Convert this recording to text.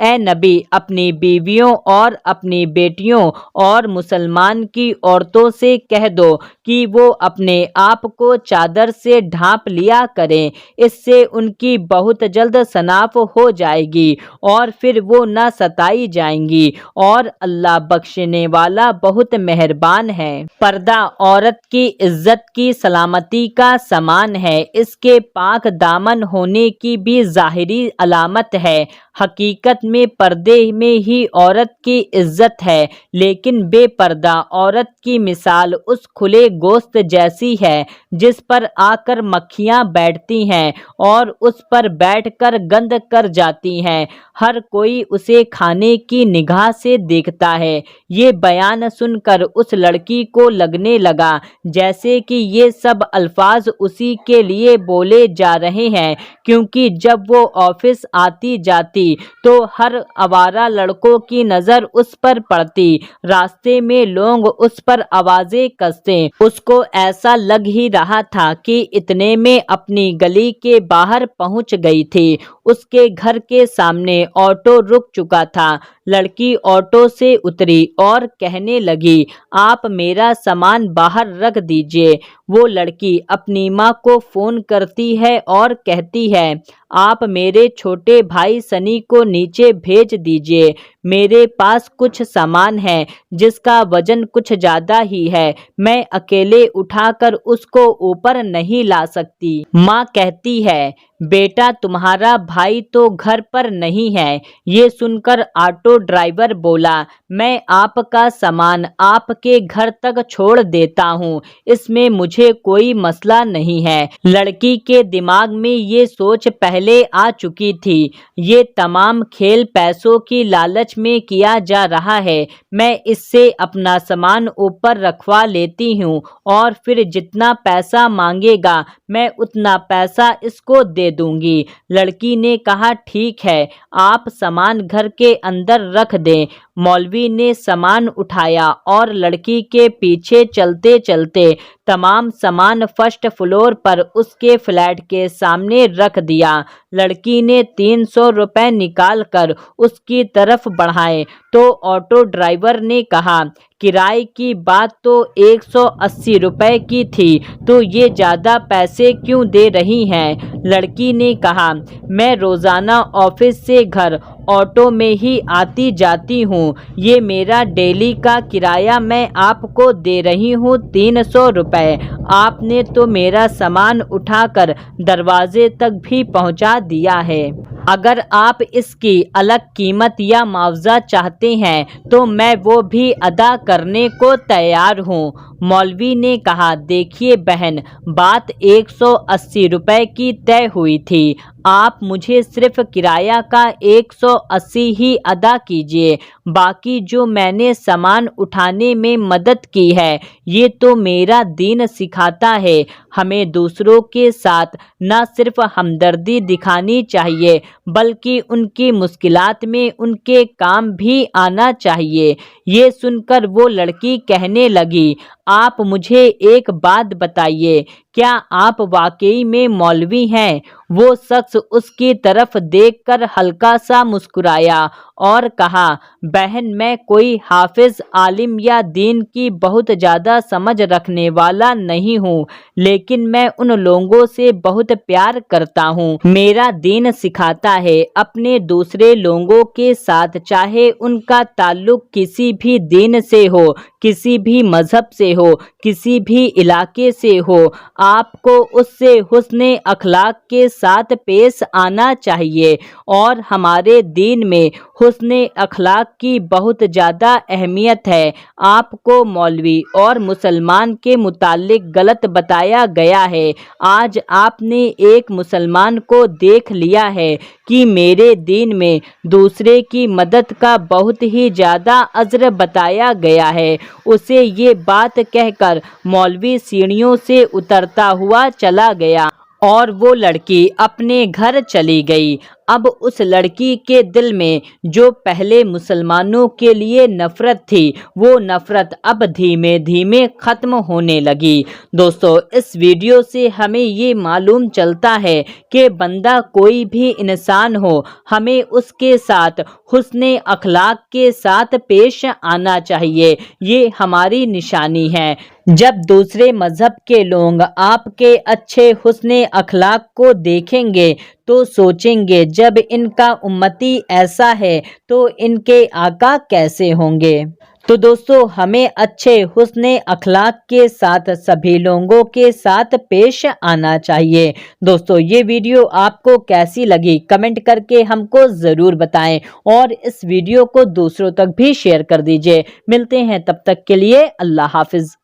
اے نبی اپنی بیویوں اور اپنی بیٹیوں اور مسلمان کی عورتوں سے کہہ دو کہ وہ اپنے آپ کو چادر سے ڈھانپ لیا کریں، اس سے ان کی بہت جلد شناخت ہو جائے گی اور پھر وہ نہ ستائی جائیں گی، اور اللہ بخشنے والا بہت مہربان ہے۔ پردہ عورت کی عزت کی سلامتی کا سامان ہے، اس کے پاک دامن ہونے کی بھی ظاہری علامت ہے۔ حقیقت میں پردے میں ہی عورت کی عزت ہے، لیکن بے پردہ عورت کی مثال اس کھلے گوشت جیسی ہے جس پر آ کر مکھیاں بیٹھتی ہیں اور اس پر بیٹھ کر گند کر جاتی ہیں، ہر کوئی اسے کھانے کی نگاہ سے دیکھتا ہے۔ یہ بیان سن کر اس لڑکی کو لگنے لگا جیسے کہ یہ سب الفاظ اسی کے لیے بولے جا رہے ہیں، کیونکہ جب وہ آفس آتی جاتی تو ہر آوارہ لڑکوں کی نظر اس پر پڑتی، راستے میں لوگ اس پر آوازیں کستے۔ اس کو ایسا لگ ہی رہا تھا کہ اتنے میں اپنی گلی کے باہر پہنچ گئی تھی۔ اس کے گھر کے سامنے آٹو رک چکا تھا۔ لڑکی آٹو سے اتری اور کہنے لگی، آپ میرا سامان باہر رکھ دیجئے۔ وہ لڑکی اپنی ماں کو فون کرتی ہے اور کہتی ہے، آپ میرے چھوٹے بھائی سنی کو نیچے بھیج دیجئے، میرے پاس کچھ سامان ہے جس کا وزن کچھ زیادہ ہی ہے، میں اکیلے اٹھا کر اس کو اوپر نہیں لا سکتی۔ ماں کہتی ہے، بیٹا تمہارا بھائی تو گھر پر نہیں ہے۔ یہ سن کر آٹو ڈرائیور بولا، میں آپ کا سامان آپ کے گھر تک چھوڑ دیتا ہوں، اس میں مجھے کوئی مسئلہ نہیں ہے۔ لڑکی کے دماغ میں یہ سوچ پہلے آ چکی تھی، یہ تمام کھیل پیسوں کی لالچ میں کیا جا رہا ہے، میں اس سے اپنا سامان اوپر رکھوا لیتی ہوں اور پھر جتنا پیسہ مانگے گا میں اتنا پیسہ اس کو دے دوں گی۔ لڑکی نے کہا، ٹھیک ہے، آپ سامان گھر کے اندر رکھ دیں۔ مولوی نے سامان اٹھایا اور لڑکی کے پیچھے چلتے چلتے تمام سامان فرسٹ فلور پر اس کے فلیٹ کے سامنے رکھ دیا۔ لڑکی نے 300 روپے نکال کر اس کی طرف بڑھائے تو آٹو ڈرائیور نے کہا، کرائے کی بات تو 180 روپے کی تھی، تو یہ زیادہ پیسے کیوں دے رہی ہیں؟ لڑکی نے کہا، میں روزانہ آفس سے گھر آٹو میں ہی آتی جاتی ہوں، یہ میرا ڈیلی کا کرایہ میں آپ کو دے رہی ہوں 300 روپے، آپ نے تو میرا سامان اٹھا کر دروازے تک بھی پہنچا دیا ہے۔ اگر آپ اس کی الگ قیمت یا معاوضہ چاہتے ہیں تو میں وہ بھی ادا کرنے کو تیار ہوں۔ مولوی نے کہا، دیکھیے بہن، بات 180 روپے کی طے ہوئی تھی، آپ مجھے صرف کرایہ کا 180 ہی ادا کیجیے، باقی جو میں نے سامان اٹھانے میں مدد کی ہے یہ تو میرا دین سکھاتا ہے، ہمیں دوسروں کے ساتھ نہ صرف ہمدردی دکھانی چاہیے بلکہ ان کی مشکلات میں ان کے کام بھی آنا چاہیے۔ یہ سن کر وہ لڑکی کہنے لگی، آپ مجھے ایک بات بتائیے، کیا آپ واقعی میں مولوی ہیں؟ وہ شخص اس کی طرف دیکھ کر ہلکا سا مسکرایا اور کہا، بہن میں کوئی حافظ، عالم یا دین کی بہت زیادہ سمجھ رکھنے والا نہیں ہوں، لیکن میں ان لوگوں سے بہت پیار کرتا ہوں۔ میرا دین سکھاتا ہے اپنے دوسرے لوگوں کے ساتھ چاہے ان کا تعلق کسی بھی دین سے ہو، کسی بھی مذہب سے ہو، کسی بھی علاقے سے ہو، آپ کو اس سے حسن اخلاق کے ساتھ پیش آنا چاہیے، اور ہمارے دین میں حسن اخلاق کی بہت زیادہ اہمیت ہے۔ آپ کو مولوی اور مسلمان کے متعلق غلط بتایا گیا ہے، آج آپ نے ایک مسلمان کو دیکھ لیا ہے کہ میرے دین میں دوسرے کی مدد کا بہت ہی زیادہ اجر بتایا گیا ہے۔ اسے یہ بات کہہ کر مولوی سیڑھیوں سے اترتا ہوا چلا گیا اور وہ لڑکی اپنے گھر چلی گئی۔ اب اس لڑکی کے دل میں جو پہلے مسلمانوں کے لیے نفرت تھی وہ نفرت اب دھیمے دھیمے ختم ہونے لگی۔ دوستو اس ویڈیو سے ہمیں یہ معلوم چلتا ہے کہ بندہ کوئی بھی انسان ہو ہمیں اس کے ساتھ حسن اخلاق کے ساتھ پیش آنا چاہیے، یہ ہماری نشانی ہے۔ جب دوسرے مذہب کے لوگ آپ کے اچھے حسن اخلاق کو دیکھیں گے تو سوچیں گے جب ان کا امتی ایسا ہے تو ان کے آقا کیسے ہوں گے۔ تو دوستو ہمیں اچھے حسن اخلاق کے ساتھ سبھی لوگوں کے ساتھ پیش آنا چاہیے۔ دوستو یہ ویڈیو آپ کو کیسی لگی کمنٹ کر کے ہم کو ضرور بتائیں اور اس ویڈیو کو دوسروں تک بھی شیئر کر دیجئے۔ ملتے ہیں تب تک کے لیے اللہ حافظ۔